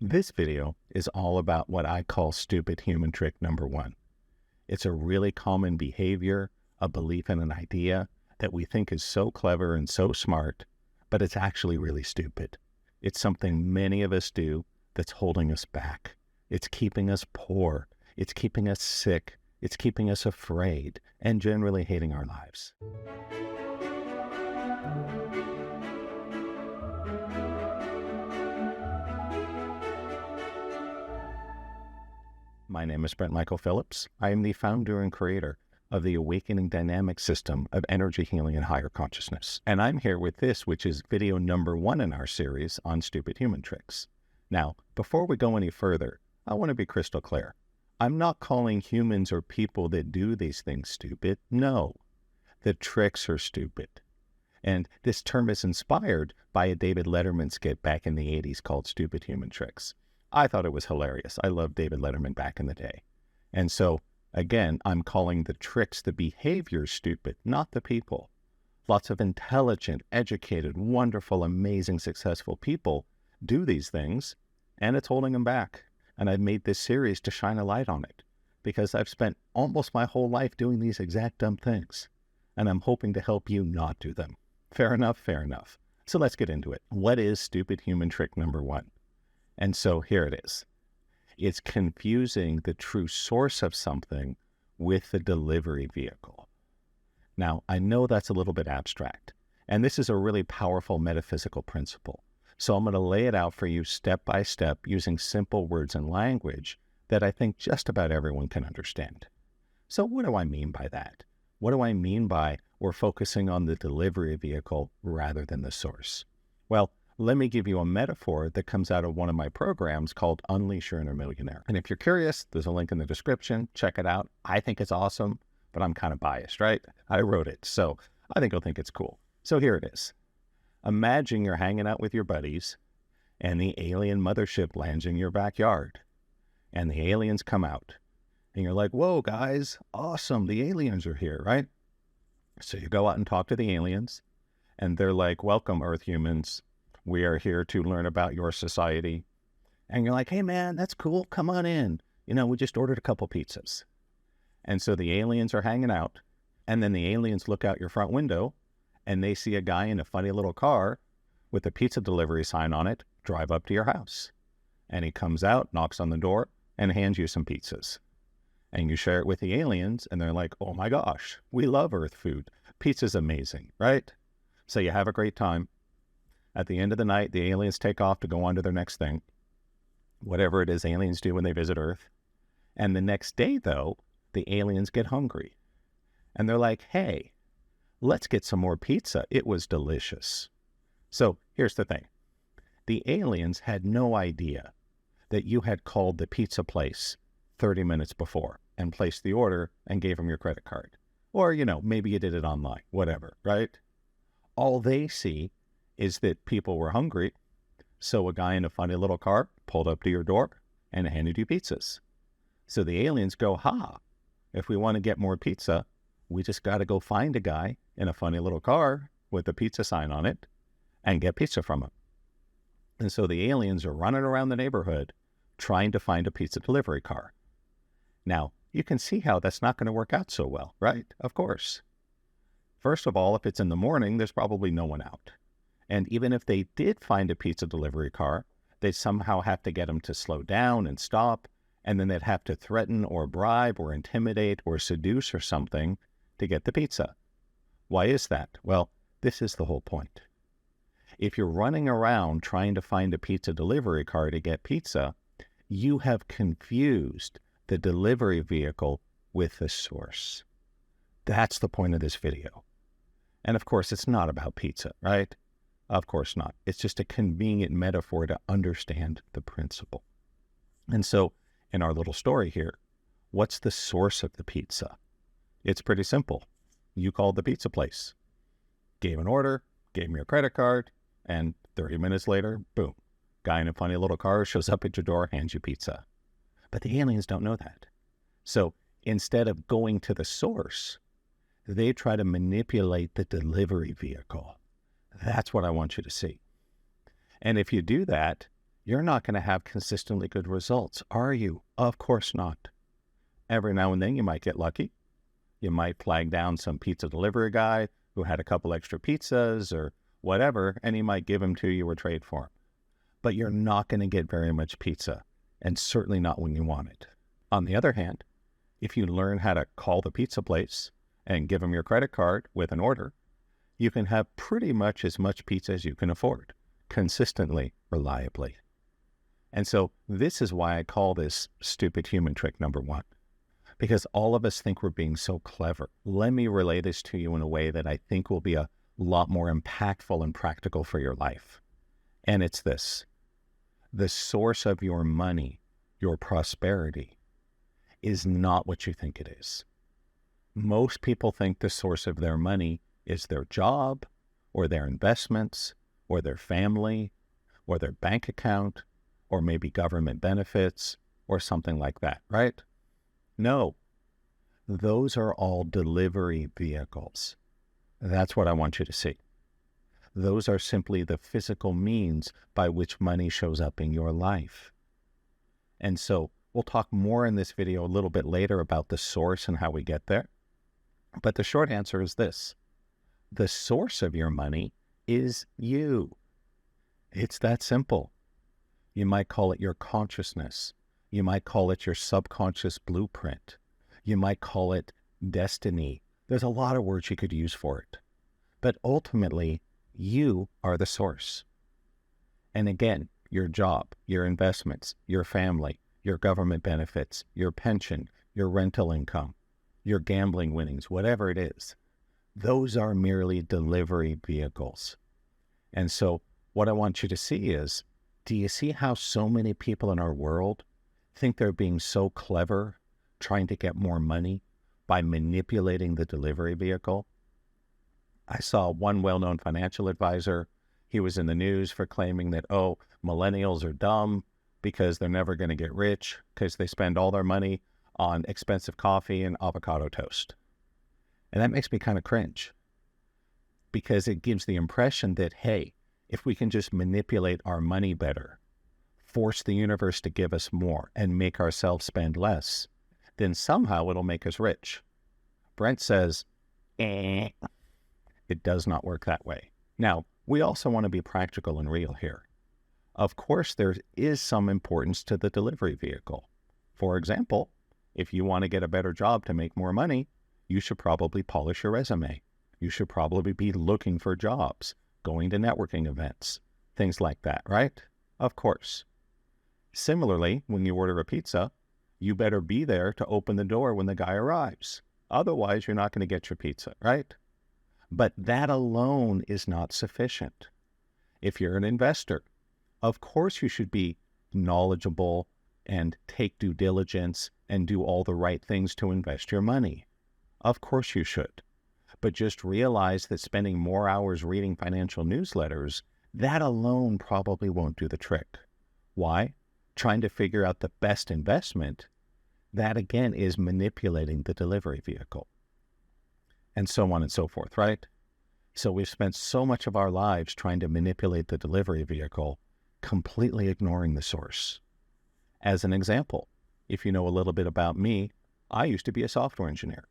This video is all about what I call stupid human trick number one. It's a really common behavior, a belief in an idea that we think is so clever and so smart, but it's actually really stupid. It's something many of us do that's holding us back. It's keeping us poor. It's keeping us sick. It's keeping us afraid and generally hating our lives. My name is Brent Michael Phillips. I am the founder and creator of the awakening dynamic system of energy healing and higher consciousness. And I'm here with this, which is video number one in our series on stupid human tricks. Now, before we go any further, I want to be crystal clear. I'm not calling humans or people that do these things stupid. No, the tricks are stupid. And this term is inspired by a David Letterman skit back in the 80s called Stupid Human Tricks. I thought it was hilarious. I loved David Letterman back in the day. And so, again, I'm calling the tricks, the behaviors stupid, not the people. Lots of intelligent, educated, wonderful, amazing, successful people do these things, and it's holding them back. And I've made this series to shine a light on it, because I've spent almost my whole life doing these exact dumb things, and I'm hoping to help you not do them. Fair enough, fair enough. So let's get into it. What is stupid human trick number one? And so here it is. It's confusing the true source of something with the delivery vehicle. Now, I know that's a little bit abstract, and this is a really powerful metaphysical principle. So I'm going to lay it out for you step by step using simple words and language that I think just about everyone can understand. So what do I mean by that? What do I mean by we're focusing on the delivery vehicle rather than the source? Well, let me give you a metaphor that comes out of one of my programs called Unleash Your Inner Millionaire. And if you're curious, there's a link in the description. Check it out. I think it's awesome, but I'm kind of biased, right? I wrote it, so I think you'll think it's cool. So here it is. Imagine you're hanging out with your buddies and the alien mothership lands in your backyard and the aliens come out and you're like, whoa, guys, awesome. The aliens are here, right? So you go out and talk to the aliens and they're like, welcome, Earth humans. We are here to learn about your society. And you're like, hey, man, that's cool. Come on in. You know, we just ordered a couple pizzas. And so the aliens are hanging out. And then the aliens look out your front window and they see a guy in a funny little car with a pizza delivery sign on it, drive up to your house. And he comes out, knocks on the door, and hands you some pizzas. And you share it with the aliens, and they're like, oh my gosh, we love Earth food. Pizza's amazing, right? So you have a great time. At the end of the night, the aliens take off to go on to their next thing, whatever it is aliens do when they visit Earth. And the next day, though, the aliens get hungry. And they're like, hey, let's get some more pizza. It was delicious. So here's the thing. The aliens had no idea that you had called the pizza place 30 minutes before and placed the order and gave them your credit card. Or, you know, maybe you did it online, whatever, right? All they see is that people were hungry, so a guy in a funny little car pulled up to your door and handed you pizzas. So the aliens go, ha, if we want to get more pizza, we just got to go find a guy in a funny little car with a pizza sign on it and get pizza from him. And so the aliens are running around the neighborhood trying to find a pizza delivery car. Now, you can see how that's not going to work out so well, right? Of course. First of all, if it's in the morning, there's probably no one out. And even if they did find a pizza delivery car, they'd somehow have to get them to slow down and stop, and then they'd have to threaten or bribe or intimidate or seduce or something to get the pizza. Why is that? Well, this is the whole point. If you're running around trying to find a pizza delivery car to get pizza, you have confused the delivery vehicle with the source. That's the point of this video. And of course, it's not about pizza, right? Of course not. It's just a convenient metaphor to understand the principle. And so, in our little story here, what's the source of the pizza? It's pretty simple. You called the pizza place, gave an order, gave me your credit card, and 30 minutes later, boom, guy in a funny little car shows up at your door, hands you pizza. But the aliens don't know that. So instead of going to the source, they try to manipulate the delivery vehicle. That's what I want you to see. And if you do that, You're not going to have consistently good results, are you? Of course not. Every now and then you might get lucky. You might flag down some pizza delivery guy who had a couple extra pizzas or whatever, and he might give them to you or trade for them. But you're not going to get very much pizza, and certainly not when you want it. On the other hand, if you learn how to call the pizza place and give them your credit card with an order, you can have pretty much as much pizza as you can afford, consistently, reliably. And so this is why I call this stupid human trick number one, because all of us think we're being so clever. Let me relay this to you in a way that I think will be a lot more impactful and practical for your life. And it's this: the source of your money, your prosperity, is not what you think it is. Most people think the source of their money is their job, or their investments, or their family, or their bank account, or maybe government benefits, or something like that, right? No, those are all delivery vehicles. That's what I want you to see. Those are simply the physical means by which money shows up in your life. And so we'll talk more in this video a little bit later about the source and how we get there. But the short answer is this: the source of your money is you. It's that simple. You might call it your consciousness. You might call it your subconscious blueprint. You might call it destiny. There's a lot of words you could use for it. But ultimately, you are the source. And again, your job, your investments, your family, your government benefits, your pension, your rental income, your gambling winnings, whatever it is, those are merely delivery vehicles. And so what I want you to see is, do you see how so many people in our world think they're being so clever trying to get more money by manipulating the delivery vehicle? I saw one well-known financial advisor. He was in the news for claiming that, oh, millennials are dumb because they're never going to get rich because they spend all their money on expensive coffee and avocado toast. And that makes me kind of cringe, because it gives the impression that, hey, if we can just manipulate our money better, force the universe to give us more and make ourselves spend less, then somehow it'll make us rich. Brent says, it does not work that way. Now, we also want to be practical and real here. Of course, there is some importance to the delivery vehicle. For example, if you want to get a better job to make more money, you should probably polish your resume. You should probably be looking for jobs, going to networking events, things like that, right? Of course. Similarly, when you order a pizza, you better be there to open the door when the guy arrives. Otherwise, you're not going to get your pizza, right? But that alone is not sufficient. If you're an investor, of course you should be knowledgeable and take due diligence and do all the right things to invest your money. Of course you should. But just realize that spending more hours reading financial newsletters, that alone probably won't do the trick. Why? Trying to figure out the best investment, that again is manipulating the delivery vehicle. And so on and so forth, right? So we've spent so much of our lives trying to manipulate the delivery vehicle, completely ignoring the source. As an example, if you know a little bit about me, I used to be a software engineer.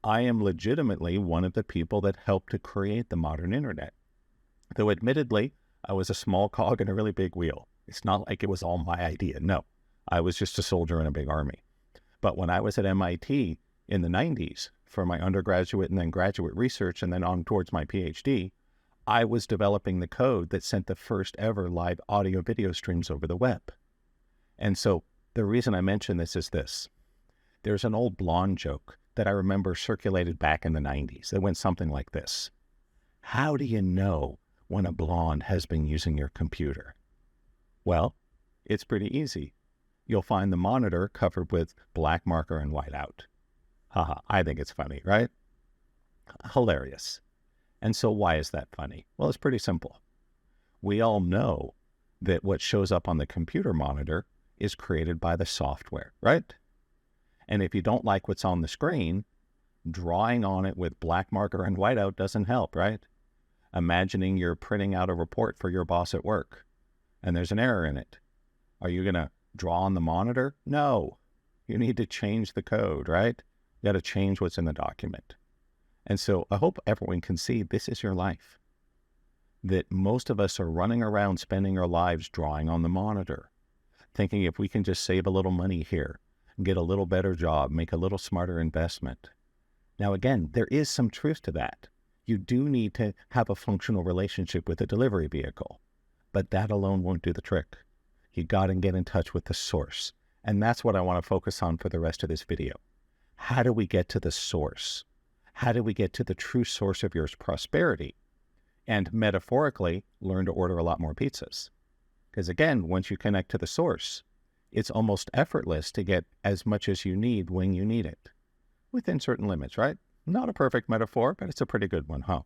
I am legitimately one of the people that helped to create the modern internet. Though admittedly, I was a small cog in a really big wheel. It's not like it was all my idea. No, I was just a soldier in a big army. But when I was at MIT in the 90s for my undergraduate and then graduate research and then on towards my PhD, I was developing the code that sent the first ever live audio video streams over the web. And so the reason I mention this is this. There's an old blonde joke that I remember circulated back in the 90s that went something like this. How do you know when a blonde has been using your computer? Well, it's pretty easy. You'll find the monitor covered with black marker and whiteout. Haha, I think it's funny, right? Hilarious. And so why is that funny? Well, it's pretty simple. We all know that what shows up on the computer monitor is created by the software, right? And if you don't like what's on the screen, drawing on it with black marker and whiteout doesn't help, right? Imagining you're printing out a report for your boss at work, and there's an error in it. Are you going to draw on the monitor? No. You need to change the code, right? You got to change what's in the document. And so I hope everyone can see this is your life. That most of us are running around spending our lives drawing on the monitor, thinking if we can just save a little money here, get a little better job, make a little smarter investment. Now, again, there is some truth to that. You do need to have a functional relationship with a delivery vehicle, but that alone won't do the trick. You got to get in touch with the source. And that's what I want to focus on for the rest of this video. How do we get to the source? How do we get to the true source of your prosperity? And metaphorically, learn to order a lot more pizzas. Because again, once you connect to the source, it's almost effortless to get as much as you need when you need it, within certain limits, right? Not a perfect metaphor, but it's a pretty good one, huh?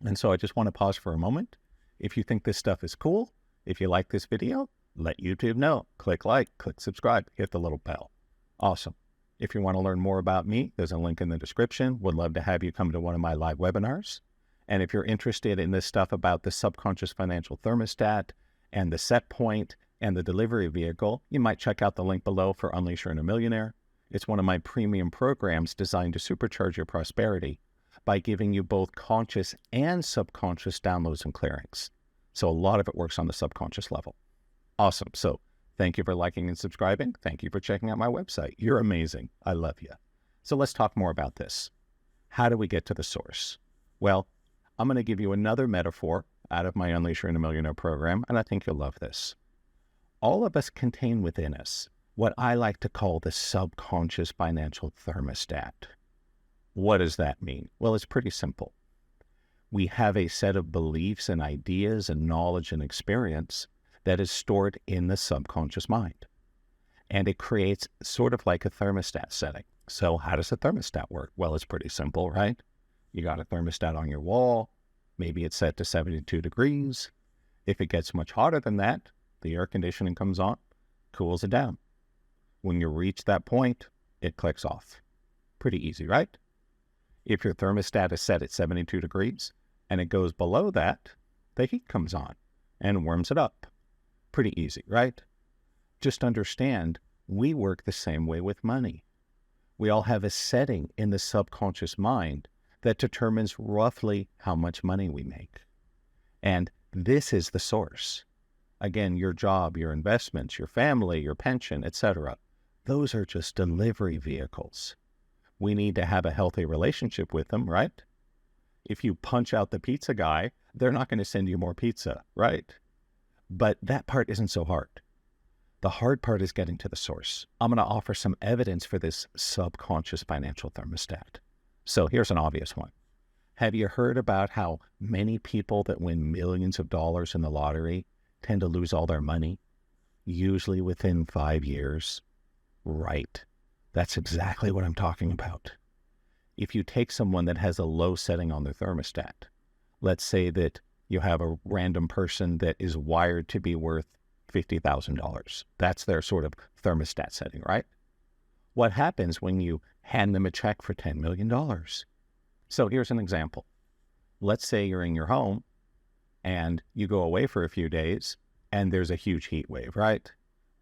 And so I just want to pause for a moment. If you think this stuff is cool, if you like this video, let YouTube know. Click like, click subscribe, hit the little bell. Awesome. If you want to learn more about me, there's a link in the description. Would love to have you come to one of my live webinars. And if you're interested in this stuff about the subconscious financial thermostat and the set point and the delivery vehicle, you might check out the link below for Unleash Your Inner Millionaire. It's one of my premium programs designed to supercharge your prosperity by giving you both conscious and subconscious downloads and clearings. So a lot of it works on the subconscious level. Awesome. So thank you for liking and subscribing. Thank you for checking out my website. You're amazing. I love you. So let's talk more about this. How do we get to the source? Well, I'm going to give you another metaphor out of my Unleash Your Inner Millionaire program, and I think you'll love this. All of us contain within us what I like to call the subconscious financial thermostat. What does that mean? Well, it's pretty simple. We have a set of beliefs and ideas and knowledge and experience that is stored in the subconscious mind. And it creates sort of like a thermostat setting. So how does a thermostat work? Well, it's pretty simple, right? You got a thermostat on your wall. Maybe it's set to 72 degrees. If it gets much hotter than that, the air conditioning comes on, cools it down. When you reach that point, it clicks off. Pretty easy, right? If your thermostat is set at 72 degrees and it goes below that, the heat comes on and warms it up. Pretty easy, right? Just understand, we work the same way with money. We all have a setting in the subconscious mind that determines roughly how much money we make. And this is the source. Again, your job, your investments, your family, your pension, etc. Those are just delivery vehicles. We need to have a healthy relationship with them, right? If you punch out the pizza guy, they're not going to send you more pizza, right? But that part isn't so hard. The hard part is getting to the source. I'm going to offer some evidence for this subconscious financial thermostat. So here's an obvious one. Have you heard about how many people that win millions of dollars in the lottery tend to lose all their money, usually within 5 years? Right. That's exactly what I'm talking about. If you take someone that has a low setting on their thermostat, let's say that you have a random person that is wired to be worth $50,000. That's their sort of thermostat setting, right? What happens when you hand them a check for $10 million? So here's an example. Let's say you're in your home and you go away for a few days and there's a huge heat wave, right?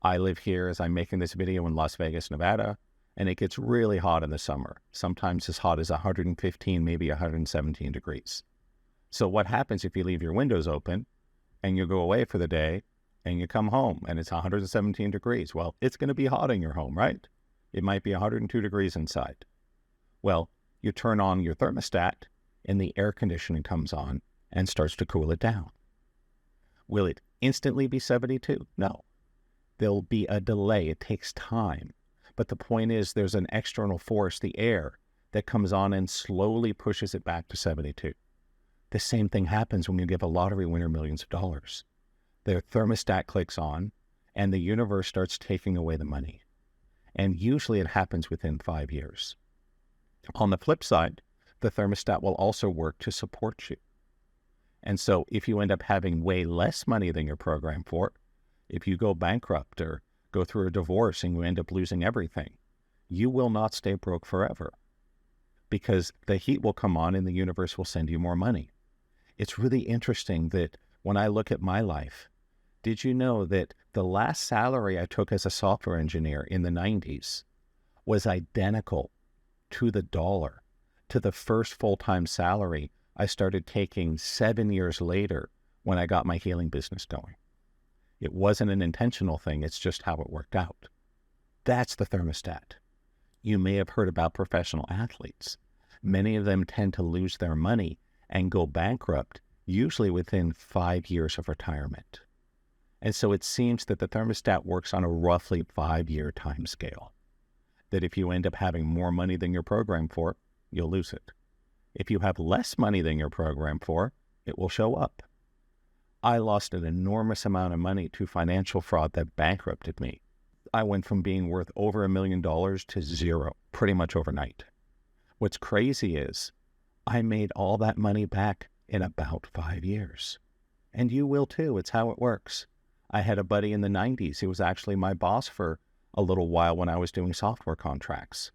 I live here as I'm making this video in Las Vegas, Nevada, and it gets really hot in the summer, sometimes as hot as 115, maybe 117 degrees. So what happens if you leave your windows open and you go away for the day and you come home and it's 117 degrees? Well, it's going to be hot in your home, right? It might be 102 degrees inside. Well, you turn on your thermostat and the air conditioning comes on and starts to cool it down. Will it instantly be 72? No. There'll be a delay. It takes time. But the point is there's an external force, the air, that comes on and slowly pushes it back to 72. The same thing happens when you give a lottery winner millions of dollars. Their thermostat clicks on and the universe starts taking away the money. And usually it happens within 5 years. On the flip side, the thermostat will also work to support you. And so if you end up having way less money than you're programmed for, if you go bankrupt or go through a divorce and you end up losing everything, you will not stay broke forever because the heat will come on and the universe will send you more money. It's really interesting that when I look at my life, did you know that The last salary I took as a software engineer in the 90s was identical to the dollar to the first full-time salary I started taking 7 years later when I got my healing business going. It wasn't an intentional thing. It's just how it worked out. That's the thermostat. You may have heard about professional athletes. Many of them tend to lose their money and go bankrupt, usually within 5 years of retirement. And so it seems that the thermostat works on a roughly 5-year time scale. That if you end up having more money than you're programmed for, you'll lose it. If you have less money than you're programmed for, it will show up. I lost an enormous amount of money to financial fraud that bankrupted me. I went from being worth over $1 million to zero pretty much overnight. What's crazy is I made all that money back in about 5 years. And you will too. It's how it works. I had a buddy in the 90s who was actually my boss for a little while when I was doing software contracts.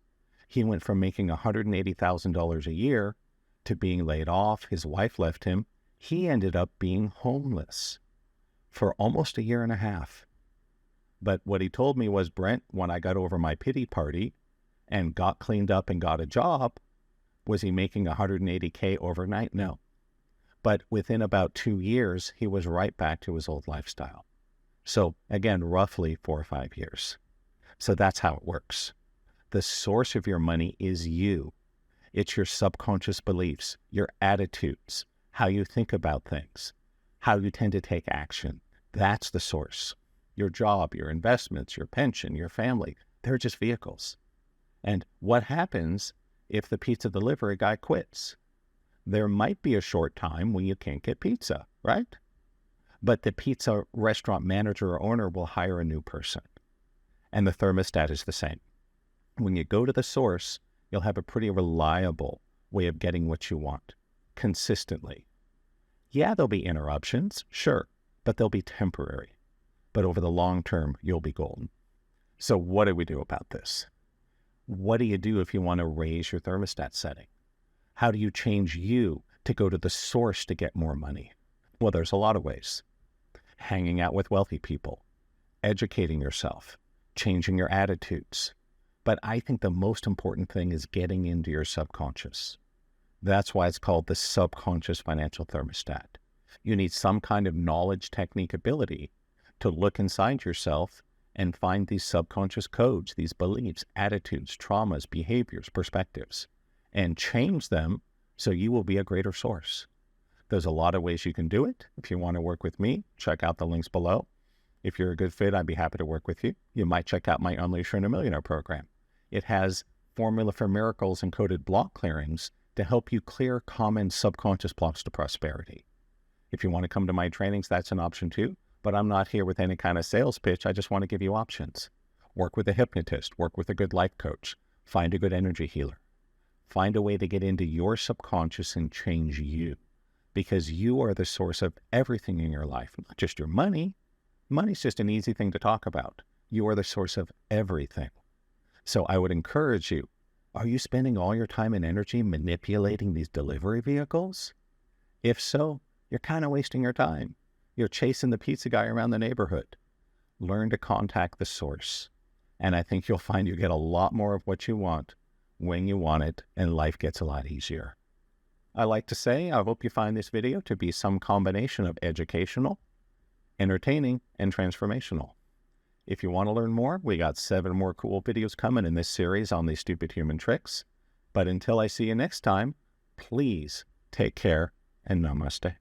He went from making $180,000 a year to being laid off. His wife left him. He ended up being homeless for almost a year and a half. But what he told me was, Brent, when I got over my pity party and got cleaned up and got a job, was he making $180K overnight? No. But within about 2 years, he was right back to his old lifestyle. So again, roughly 4 or 5 years. So that's how it works. The source of your money is you. It's your subconscious beliefs, your attitudes, how you think about things, how you tend to take action. That's the source. Your job, your investments, your pension, your family, they're just vehicles. And what happens if the pizza delivery guy quits? There might be a short time when you can't get pizza, right? But the pizza restaurant manager or owner will hire a new person. And the thermostat is the same. When you go to the source, you'll have a pretty reliable way of getting what you want consistently. Yeah, there'll be interruptions, sure, but they'll be temporary. But over the long term, you'll be golden. So what do we do about this? What do you do if you want to raise your thermostat setting? How do you change you to go to the source to get more money? Well, there's a lot of ways. Hanging out with wealthy people, educating yourself, changing your attitudes. But I think the most important thing is getting into your subconscious. That's why it's called the subconscious financial thermostat. You need some kind of knowledge, technique, ability to look inside yourself and find these subconscious codes, these beliefs, attitudes, traumas, behaviors, perspectives, and change them so you will be a greater source. There's a lot of ways you can do it. If you want to work with me, check out the links below. If you're a good fit, I'd be happy to work with you. You might check out my Unleash Your Inner Millionaire program. It has Formula for Miracles and coded block clearings to help you clear common subconscious blocks to prosperity. If you want to come to my trainings, that's an option too. But I'm not here with any kind of sales pitch. I just want to give you options. Work with a hypnotist, work with a good life coach, find a good energy healer. Find a way to get into your subconscious and change you, because you are the source of everything in your life, not just your money. Money's just an easy thing to talk about. You are the source of everything. So I would encourage you, are you spending all your time and energy manipulating these delivery vehicles? If so, you're kind of wasting your time. You're chasing the pizza guy around the neighborhood. Learn to contact the source. And I think you'll find you get a lot more of what you want when you want it, and life gets a lot easier. I like to say, I hope you find this video to be some combination of educational, entertaining, and transformational. If you want to learn more, we got 7 more cool videos coming in this series on these stupid human tricks. But until I see you next time, please take care and namaste.